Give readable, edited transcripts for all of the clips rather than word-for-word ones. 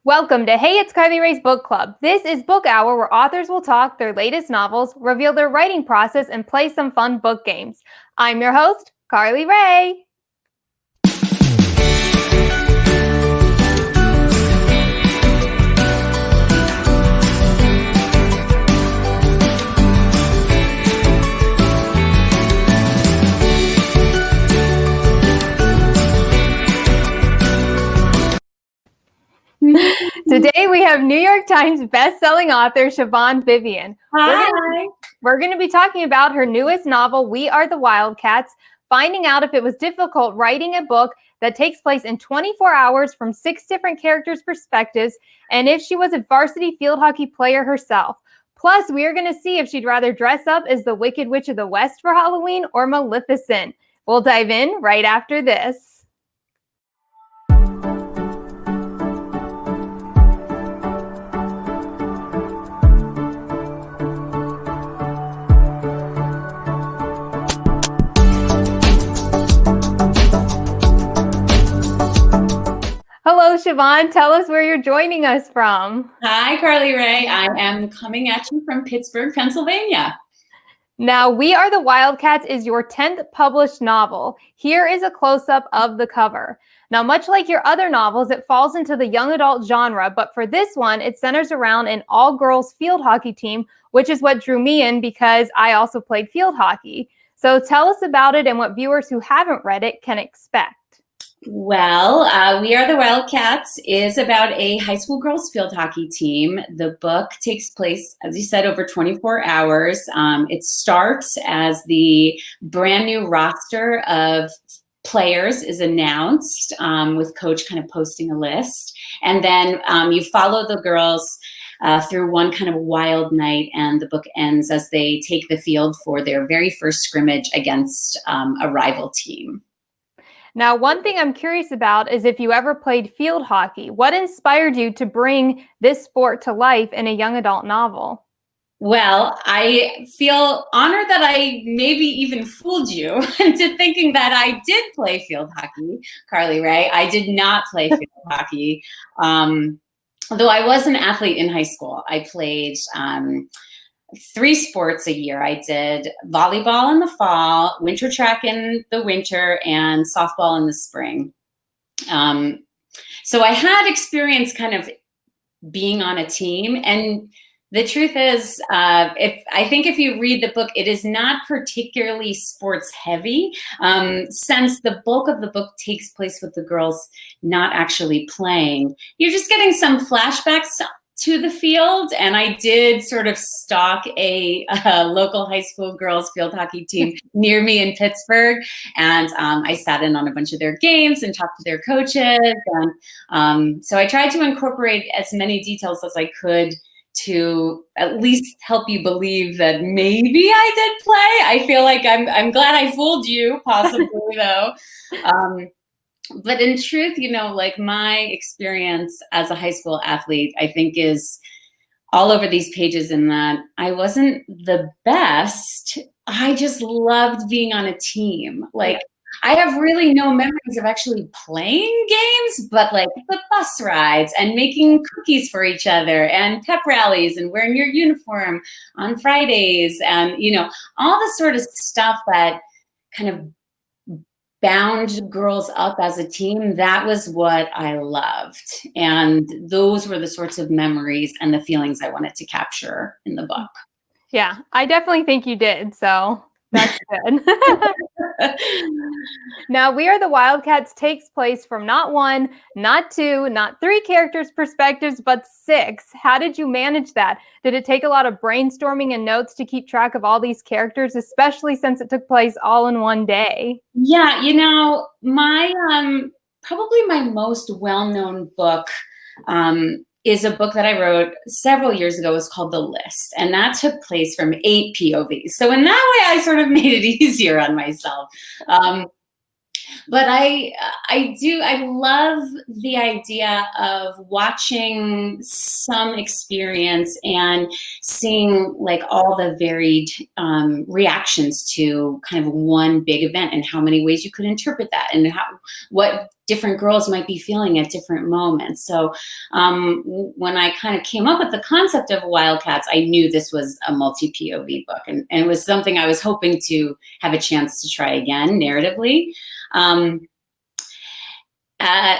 Welcome to Hey, it's Carly Rae's Book Club. This is Book Hour where authors will talk their latest novels, reveal their writing process, and play some fun book games. I'm your host, Carly Rae. Today we have New York Times best-selling author Siobhan Vivian. Hi. We're going to be talking about her newest novel, We Are the Wildcats, finding out if it was difficult writing a book that takes place in 24 hours from 6 different characters' perspectives, and if she was a varsity field hockey player herself. Plus, we are going to see if she'd rather dress up as the Wicked Witch of the West for Halloween or Maleficent. We'll dive in right after this. Hello, Siobhan. Tell us where you're joining us from. Hi, Carly Rae. I am coming at you from Pittsburgh, Pennsylvania. Now, We Are the Wildcats is your 10th published novel. Here is a close-up of the cover. Now, much like your other novels, it falls into the young adult genre, but for this one, it centers around an all-girls field hockey team, which is what drew me in because I also played field hockey. So tell us about it and what viewers who haven't read it can expect. Well, We Are the Wildcats is about a high school girls field hockey team. The book takes place, as you said, over 24 hours. It starts as the brand new roster of players is announced, with coach kind of posting a list. And then you follow the girls through one kind of wild night, and the book ends as they take the field for their very first scrimmage against a rival team. Now, one thing I'm curious about is if you ever played field hockey. What inspired you to bring this sport to life in a young adult novel? Well, I feel honored that I maybe even fooled you into thinking that I did play field hockey, Carly Rae. I did not play field hockey, although I was an athlete in high school. I played 3 sports a year. I did volleyball in the fall, winter track in the winter, and softball in the spring. So I had experience kind of being on a team. And the truth is, if you read the book, it is not particularly sports heavy, since the bulk of the book takes place with the girls not actually playing. You're just getting some flashbacks to the field, and I did sort of stalk a local high school girls field hockey team near me in Pittsburgh, and I sat in on a bunch of their games and talked to their coaches, and so I tried to incorporate as many details as I could to at least help you believe that maybe I did play. I feel like I'm glad I fooled you, possibly though. But in truth, like my experience as a high school athlete, I think is all over these pages in that I wasn't the best. I just loved being on a team. Like, I have really no memories of actually playing games, but like the bus rides and making cookies for each other and pep rallies and wearing your uniform on Fridays and, all the sort of stuff that kind of bound girls up as a team. That was what I loved. And those were the sorts of memories and the feelings I wanted to capture in the book. Yeah, I definitely think you did. So that's good. Now, We Are the Wildcats takes place from not 1, not 2, not 3 characters' perspectives, but 6. How did you manage that? Did it take a lot of brainstorming and notes to keep track of all these characters, especially since it took place all in one day? Yeah, my probably my most well-known book is a book that I wrote several years ago. It's called The List, and that took place from 8 POVs. So in that way, I sort of made it easier on myself. But I love the idea of watching some experience and seeing like all the varied reactions to kind of one big event and how many ways you could interpret that and what different girls might be feeling at different moments. So when I kind of came up with the concept of Wildcats, I knew this was a multi-POV book, and it was something I was hoping to have a chance to try again narratively.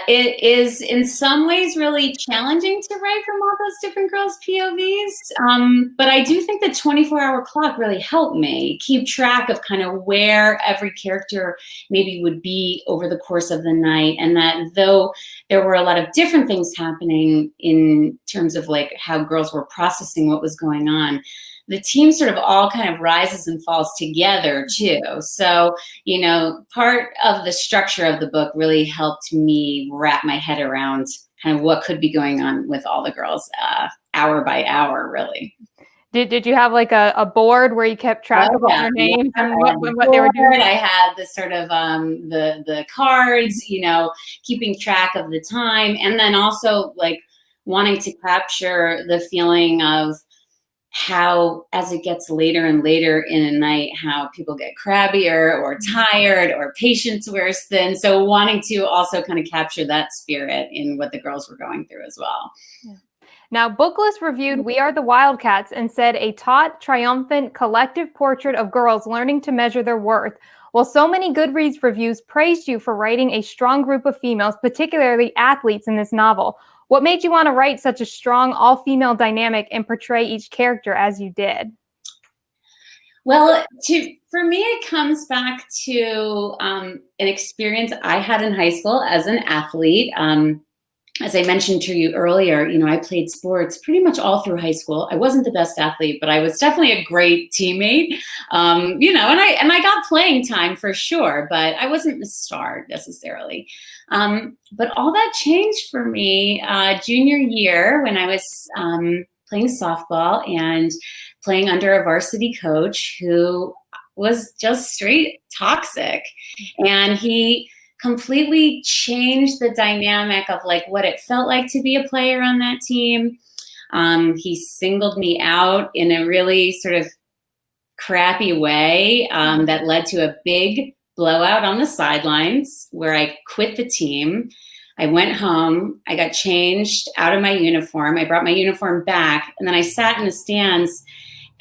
It is in some ways really challenging to write from all those different girls' POVs. But I do think the 24-hour clock really helped me keep track of kind of where every character maybe would be over the course of the night. And that though there were a lot of different things happening in terms of like how girls were processing what was going on, the team sort of all kind of rises and falls together too. So, you know, part of the structure of the book really helped me wrap my head around kind of what could be going on with all the girls hour by hour, really. Did you have like a board where you kept track of all their names and what they were doing? I had the sort of the cards, you know, keeping track of the time, and then also like wanting to capture the feeling of how, as it gets later and later in a night, how people get crabbier or tired or patience wears thin. So wanting to also kind of capture that spirit in what the girls were going through as well. Yeah. Now, Booklist reviewed We Are the Wildcats and said a taut, triumphant, collective portrait of girls learning to measure their worth. While so many Goodreads reviews praised you for writing a strong group of females, particularly athletes, in this novel, what made you want to write such a strong all-female dynamic and portray each character as you did? Well, for me, it comes back to an experience I had in high school as an athlete. As I mentioned to you earlier, you know, I played sports pretty much all through high school. I wasn't the best athlete, but I was definitely a great teammate. You know, and I got playing time for sure, but I wasn't the star necessarily. But all that changed for me junior year when I was playing softball and playing under a varsity coach who was just straight toxic. And he completely changed the dynamic of like what it felt like to be a player on that team. He singled me out in a really sort of crappy way that led to a big blowout on the sidelines where I quit the team. I went home, I got changed out of my uniform. I brought my uniform back, and then I sat in the stands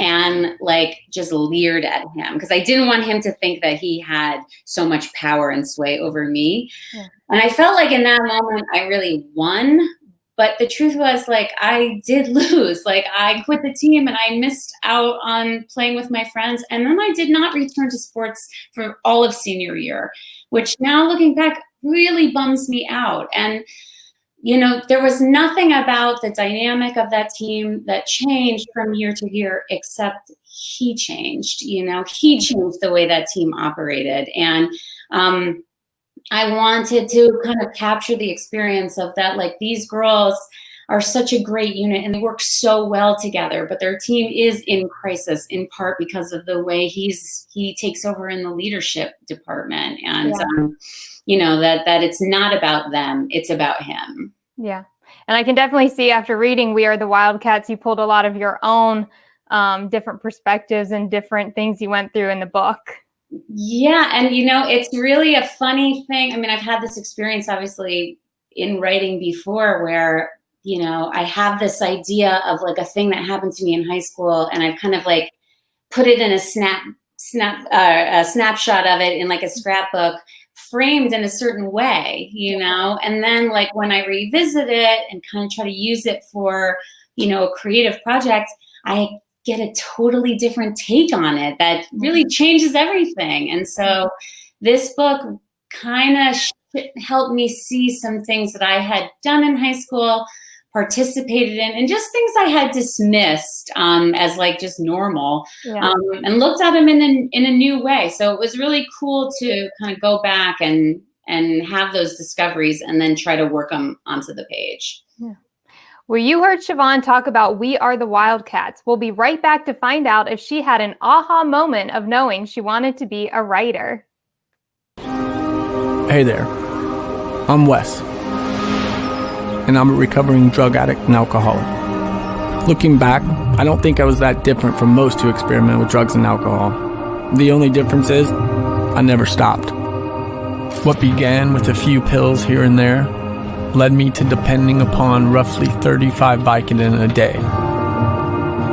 and like just leered at him because I didn't want him to think that he had so much power and sway over me. Yeah. And I felt like in that moment I really won, but the truth was like I did lose. Like I quit the team and I missed out on playing with my friends, and then I did not return to sports for all of senior year, which now looking back really bums me out. And you know, there was nothing about the dynamic of that team that changed from year to year, except he changed. You know, he changed the way that team operated. And I wanted to kind of capture the experience of that, like these girls are such a great unit and they work so well together, but their team is in crisis in part because of the way he takes over in the leadership department. And, you know, that it's not about them, it's about him. Yeah. And I can definitely see after reading We Are the Wildcats, you pulled a lot of your own different perspectives and different things you went through in the book. Yeah. And, you know, it's really a funny thing. I mean, I've had this experience, obviously, in writing before where, you know, I have this idea of like a thing that happened to me in high school, and I've kind of like put it in a snapshot of it in like a scrapbook, framed in a certain way, you know, and then like when I revisit it and kind of try to use it for, you know, a creative project, I get a totally different take on it that really changes everything. And so this book kind of helped me see some things that I had done in high school, participated in, and just things I had dismissed as like just normal, and looked at them in a new way. So it was really cool to kind of go back and have those discoveries and then try to work them onto the page. Yeah. Well, you heard Siobhan talk about We Are the Wildcats. We'll be right back to find out if she had an aha moment of knowing she wanted to be a writer. Hey there, I'm Wes, and I'm a recovering drug addict and alcoholic. Looking back, I don't think I was that different from most who experiment with drugs and alcohol. The only difference is, I never stopped. What began with a few pills here and there led me to depending upon roughly 35 Vicodin a day.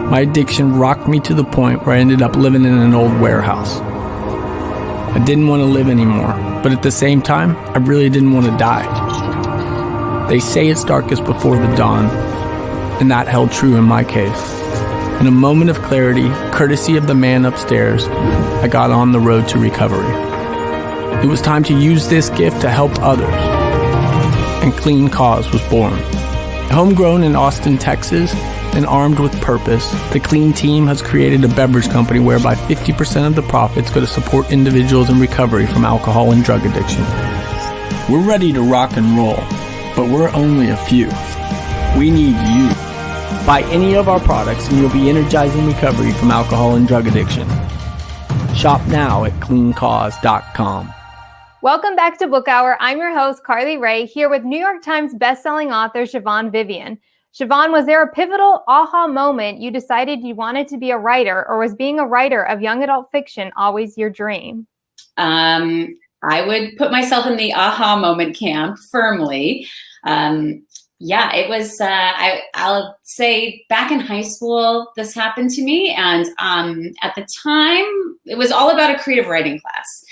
My addiction rocked me to the point where I ended up living in an old warehouse. I didn't want to live anymore, but at the same time, I really didn't want to die. They say it's darkest before the dawn, and that held true in my case. In a moment of clarity, courtesy of the man upstairs, I got on the road to recovery. It was time to use this gift to help others, and Clean Cause was born. Homegrown in Austin, Texas, and armed with purpose, the Clean team has created a beverage company whereby 50% of the profits go to support individuals in recovery from alcohol and drug addiction. We're ready to rock and roll, but we're only a few. We need you. Buy any of our products and you'll be energizing recovery from alcohol and drug addiction. Shop now at cleancause.com. Welcome back to Book Hour. I'm your host, Carly Rae, here with New York Times bestselling author Siobhan Vivian. Siobhan, was there a pivotal aha moment you decided you wanted to be a writer, or was being a writer of young adult fiction always your dream? I would put myself in the aha moment camp firmly. Yeah, it was, I'll say back in high school, this happened to me. And at the time, it was all about a creative writing class.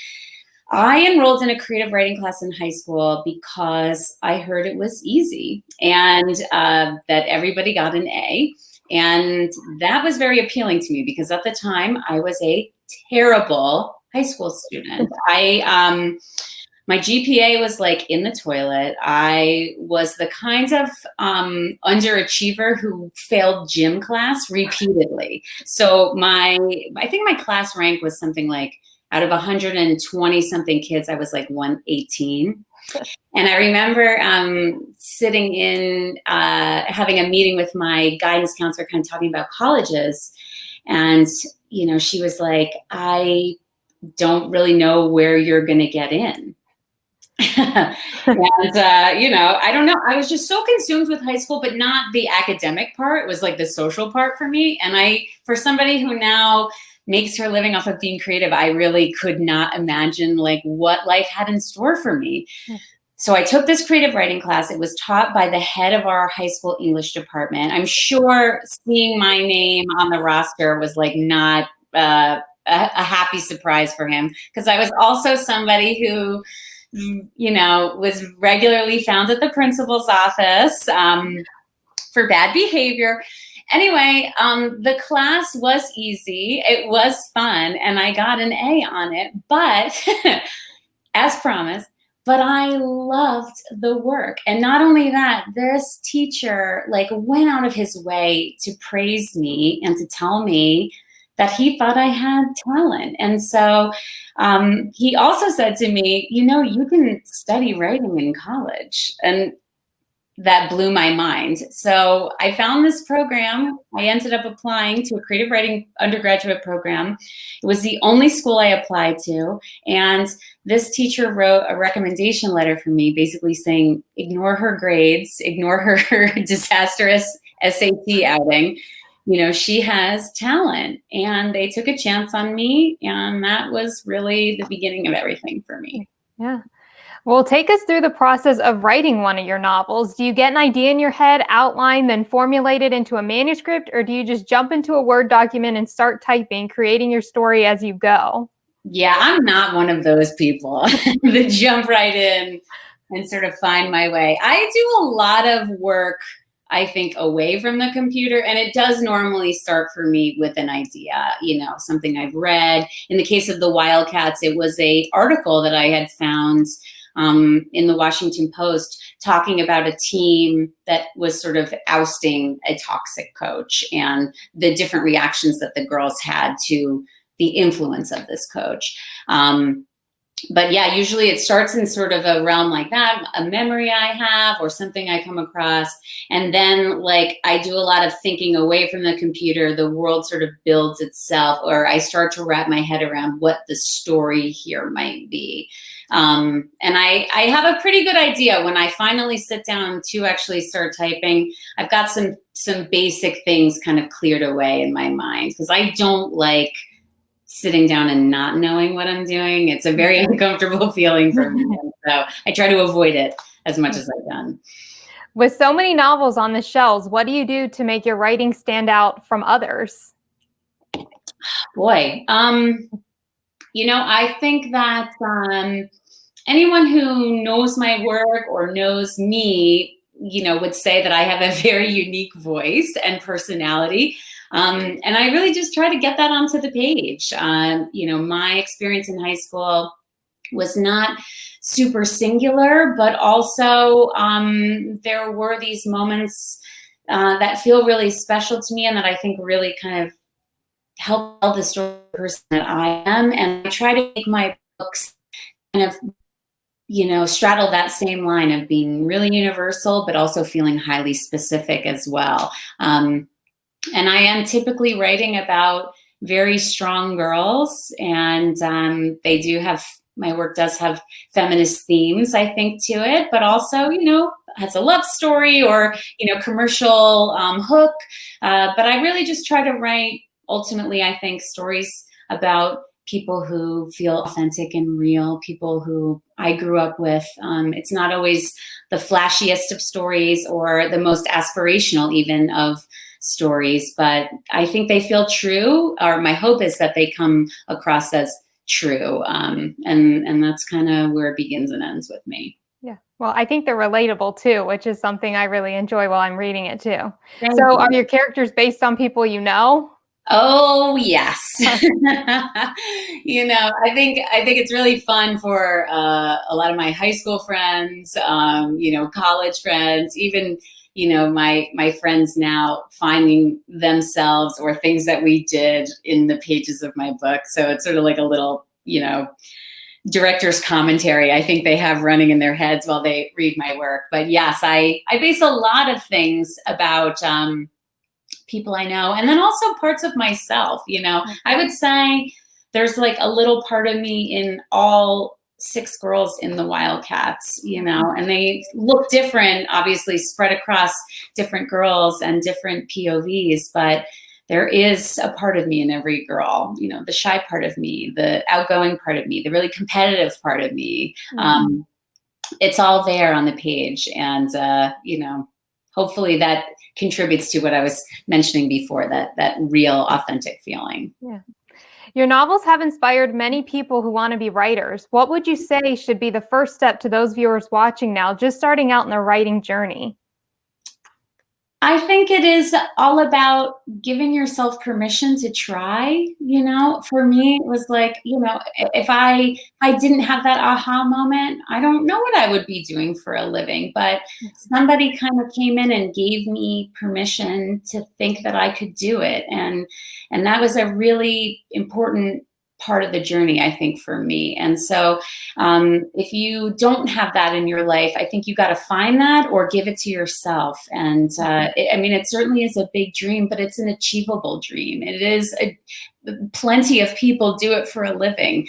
I enrolled in a creative writing class in high school because I heard it was easy and that everybody got an A. And that was very appealing to me because at the time I was a terrible high school student. My GPA was like in the toilet. I was the kind of underachiever who failed gym class repeatedly. So I think my class rank was something like, out of 120 something kids, I was like 118. And I remember sitting in, having a meeting with my guidance counselor, kind of talking about colleges. And, you know, she was like, I don't really know where you're going to get in. And, you know, I don't know. I was just so consumed with high school, but not the academic part. It was like the social part for me. And for somebody who now makes her living off of being creative, I really could not imagine like what life had in store for me. So I took this creative writing class. It was taught by the head of our high school English department. I'm sure seeing my name on the roster was like not a happy surprise for him, because I was also somebody who, you know, was regularly found at the principal's office for bad behavior. Anyway, the class was easy. It was fun, and I got an A on it, but as promised, but I loved the work. And not only that, this teacher like went out of his way to praise me and to tell me that he thought I had talent. And so he also said to me, you know, you can study writing in college. And that blew my mind. So I found this program. I ended up applying to a creative writing undergraduate program. It was the only school I applied to. And this teacher wrote a recommendation letter for me, basically saying, ignore her grades, ignore her disastrous SAT outing. You know, she has talent. And they took a chance on me. And that was really the beginning of everything for me. Yeah. Well, take us through the process of writing one of your novels. Do you get an idea in your head, outline, then formulate it into a manuscript, or do you just jump into a Word document and start typing, creating your story as you go? Yeah, I'm not one of those people that jump right in and sort of find my way. I do a lot of work, I think, away from the computer, and it does normally start for me with an idea, you know, something I've read. In the case of the Wildcats, it was an article that I had found in the Washington Post talking about a team that was sort of ousting a toxic coach and the different reactions that the girls had to the influence of this coach. but yeah, usually it starts in sort of a realm like that, a memory I have or something I come across. And then like I do a lot of thinking away from the computer, the world sort of builds itself, or I start to wrap my head around what the story here might be. And I have a pretty good idea when I finally sit down to actually start typing. I've got some basic things kind of cleared away in my mind, because I don't like sitting down and not knowing what I'm doing. It's a very uncomfortable feeling for me. And so I try to avoid it as much as I can. With so many novels on the shelves, what do you do to make your writing stand out from others? Boy, I think that anyone who knows my work or knows me, would say that I have a very unique voice and personality. And I really just try to get that onto the page. My experience in high school was not super singular, but also there were these moments that feel really special to me and that I think really kind of help tell the story of the person that I am. And I try to make my books kind of, straddle that same line of being really universal, but also feeling highly specific as well. And I am typically writing about very strong girls, and my work does have feminist themes, I think, to it, but also, has a love story or, commercial hook. But I really just try to write, ultimately, I think, stories about people who feel authentic and real, people who I grew up with. It's not always the flashiest of stories or the most aspirational even of stories, but I think they feel true, or my hope is that they come across as true. And that's kind of where it begins and ends with me. Yeah. Well, I think they're relatable too, which is something I really enjoy while I'm reading it too. So are your characters based on people you know? Oh, yes. I think it's really fun for a lot of my high school friends, college friends, even my friends now finding themselves or things that we did in the pages of my book. So it's sort of like a little, director's commentary I think they have running in their heads while they read my work. But yes, I base a lot of things about people I know, and then also parts of myself. I would say there's like a little part of me in all 6 girls in the Wildcats, and they look different, obviously spread across different girls and different POVs, but there is a part of me in every girl, the shy part of me, the outgoing part of me, the really competitive part of me. Mm-hmm. It's all there on the page. And, hopefully that contributes to what I was mentioning before, that real authentic feeling. Yeah. Your novels have inspired many people who want to be writers. What would you say should be the first step to those viewers watching now, just starting out in their writing journey? I think it is all about giving yourself permission to try. For me, it was like, if I didn't have that aha moment, I don't know what I would be doing for a living. But somebody kind of came in and gave me permission to think that I could do it. And that was a really important part of the journey, I think, for me. And so if you don't have that in your life, I think you got to find that or give it to yourself. And it certainly is a big dream, but it's an achievable dream. It is plenty of people do it for a living.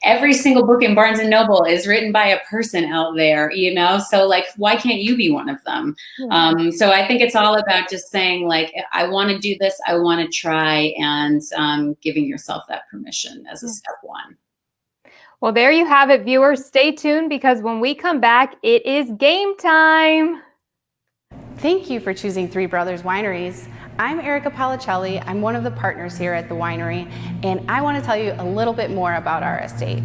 Every single book in Barnes and Noble is written by a person out there, so like, why can't you be one of them? Yeah. So I think it's all about just saying like, I want to do this, I want to try, and giving yourself that permission as a step one. Well, there you have it, viewers. Stay tuned, because when we come back, it is game time. Thank you for choosing Three Brothers Wineries. I'm Erica Policelli. I'm one of the partners here at the winery, and I want to tell you a little bit more about our estate.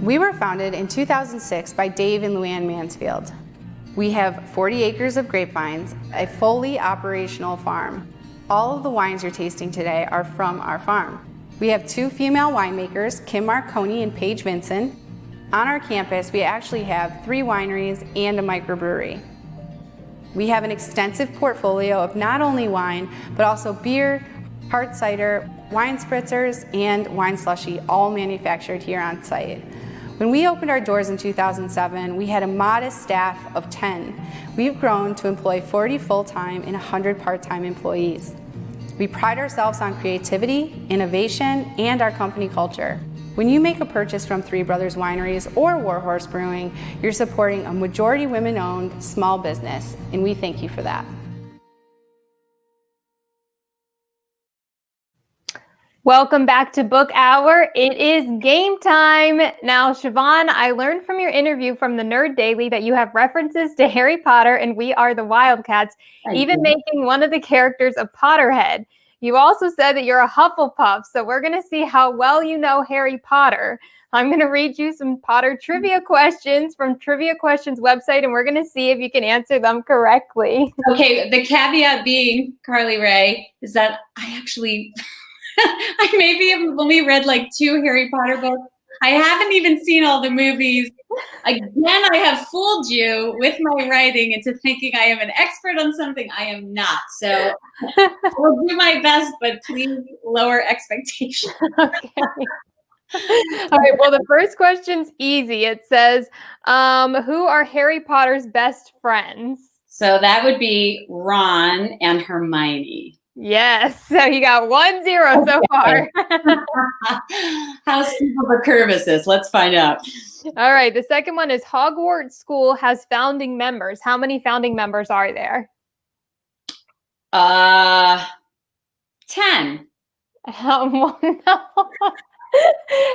We were founded in 2006 by Dave and Luann Mansfield. We have 40 acres of grapevines, a fully operational farm. All of the wines you're tasting today are from our farm. We have 2 female winemakers, Kim Marconi and Paige Vinson. On our campus, we actually have 3 wineries and a microbrewery. We have an extensive portfolio of not only wine, but also beer, hard cider, wine spritzers, and wine slushy, all manufactured here on site. When we opened our doors in 2007, we had a modest staff of 10. We've grown to employ 40 full-time and 100 part-time employees. We pride ourselves on creativity, innovation, and our company culture. When you make a purchase from Three Brothers Wineries or Warhorse Brewing, you're supporting a majority women-owned small business, and we thank you for that. Welcome back to Book Hour. It is game time. Now, Siobhan, I learned from your interview from the Nerd Daily that you have references to Harry Potter and We Are the Wildcats, even making one of the characters a Potterhead. You also said that you're a Hufflepuff, so we're going to see how well you know Harry Potter. I'm going to read you some Potter trivia questions from Trivia Questions website, and we're going to see if you can answer them correctly. Okay, the caveat being, Carly Rae, is that I actually... I maybe have only read like 2 Harry Potter books. I haven't even seen all the movies. Again, I have fooled you with my writing into thinking I am an expert on something I am not. So I'll do my best, but please lower expectations. Okay. All right. Well, the first question's easy. It says, who are Harry Potter's best friends? So that would be Ron and Hermione. Yes. So you got 1-0 so far. How steep of a curve is this? Let's find out. All right. The second one is Hogwarts School has founding members. How many founding members are there? 10. No.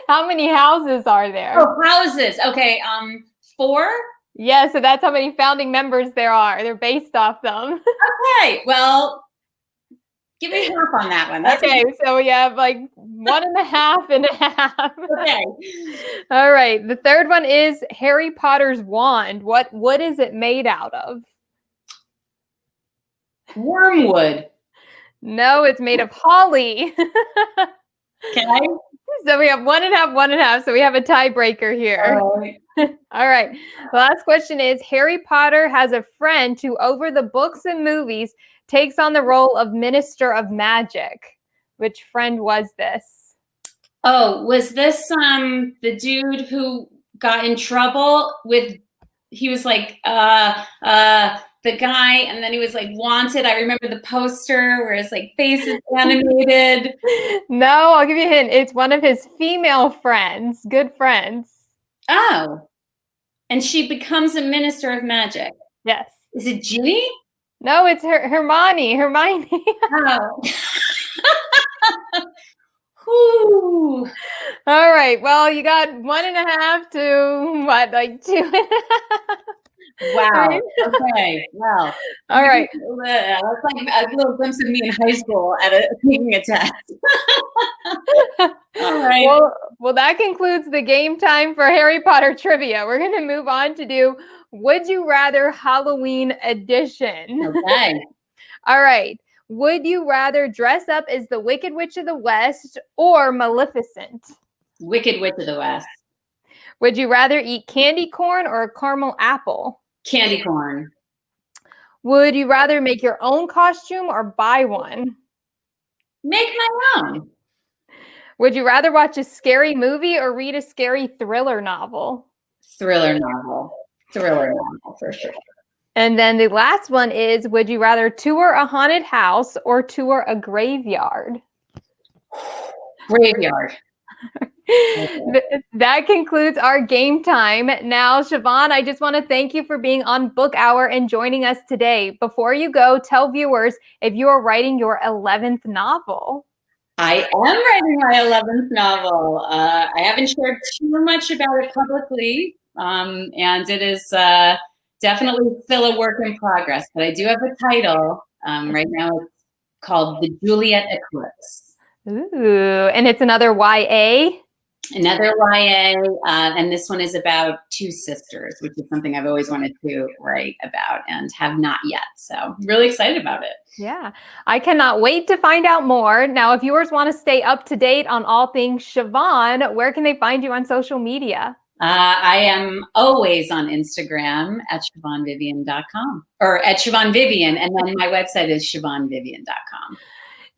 How many houses are there? Oh, houses. Okay. 4. Yeah. So that's how many founding members there are. They're based off them. Okay. Well, give me half on that one. That's okay, so we have like 1.5 and a half. Okay. All right. The third one is Harry Potter's wand. What is it made out of? Wormwood. No, it's made of holly. Okay. So we have 1.5, 1.5. So we have a tiebreaker here. All right. The last question is Harry Potter has a friend who, over the books and movies, takes on the role of Minister of Magic. Which friend was this? Oh, was this the dude who got in trouble with? He was like the guy, and then he was like wanted. I remember the poster where his like face is animated. No, I'll give you a hint. It's one of his female friends, good friends. Oh, and she becomes a Minister of Magic. Yes. Is it Ginny? No, it's Hermione. Oh. Whew. All right. Well, you got 1.5 to what, like 2.5? Wow. Okay. Well. All right. That's like a little glimpse of me in high school taking a test. All right. Well, that concludes the game time for Harry Potter trivia. We're going to move on to do Would You Rather Halloween edition. Okay. All right. Would you rather dress up as the Wicked Witch of the West or Maleficent? Wicked Witch of the West. Would you rather eat candy corn or a caramel apple? Candy corn. Would you rather make your own costume or buy one? Make my own. Would you rather watch a scary movie or read a scary thriller novel? Thriller novel. Thriller novel, for sure. And then the last one is, would you rather tour a haunted house or tour a graveyard? Graveyard. That concludes our game time. Now, Siobhan, I just want to thank you for being on Book Hour and joining us today. Before you go, tell viewers if you are writing your 11th novel. I am writing my 11th novel. I haven't shared too much about it publicly, and it is definitely still a work in progress, but I do have a title. Right now it's called The Juliet Eclipse. Ooh, and it's another YA? Another YA, and this one is about 2 sisters, which is something I've always wanted to write about and have not yet. So I'm really excited about it. Yeah, I cannot wait to find out more. Now, if viewers want to stay up to date on all things Siobhan, where can they find you on social media? I am always on Instagram at SiobhanVivian.com or at Siobhan Vivian, and then my website is SiobhanVivian.com.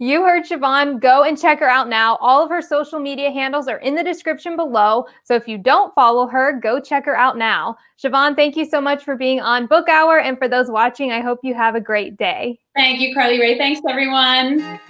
You heard Siobhan. Go and check her out now. All of her social media handles are in the description below. So if you don't follow her, go check her out now. Siobhan, thank you so much for being on Book Hour. And for those watching, I hope you have a great day. Thank you, Carly Rae. Thanks, everyone.